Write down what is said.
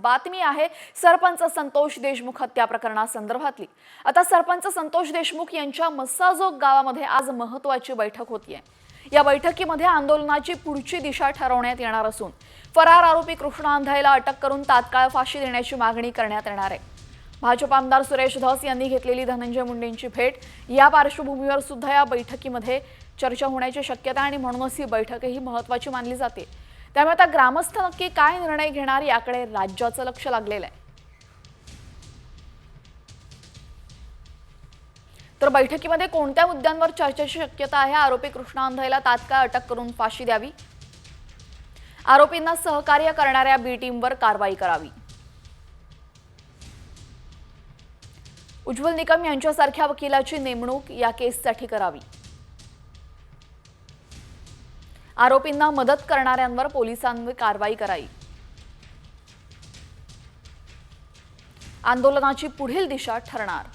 बातमी आहे सरपंच संतोष देशमुख हत्या प्रकरणासंदर्भातली। आता सरपंच संतोष देशमुख यांच्या मस्साजोग गावामध्ये आज महत्त्वाची बैठक होतीये। या बैठकीमध्ये आंदोलनाची पुढची दिशा ठरवण्यात येणार असून फरार आरोपी कृष्णा अंधाईला अटक करून तात्काळ फाशी देण्याची मागणी करण्यात येणार आहे। भाजप आमदार सुरेश धस यांनी घेतलेली धनंजय मुंडेंची भेट या पार्श्वभूमीवर सुद्धा या बैठकीमध्ये चर्चा होण्याची शक्यता आणि म्हणूनच ही बैठकही महत्त्वाची मानली जाते। त्यामुळे आता ग्रामस्थ नक्की काय निर्णय घेणार याकडे राज्याचं लक्ष लागलेलं आहे। तर बैठकीमध्ये कोणत्या मुद्द्यांवर चर्चेची शक्यता आहे? आरोपी कृष्णा अंधाईला तात्काळ अटक करून फाशी द्यावी, आरोपींना सहकार्य करणाऱ्या बी टीमवर कारवाई करावी, उज्ज्वल निकम यांच्यासारख्या वकिलाची नेमणूक या केससाठी करावी, आरोपींना मदत करणाऱ्यांवर पोलिसांनी कारवाई करावी, आंदोलनाची पुढील दिशा ठरणार।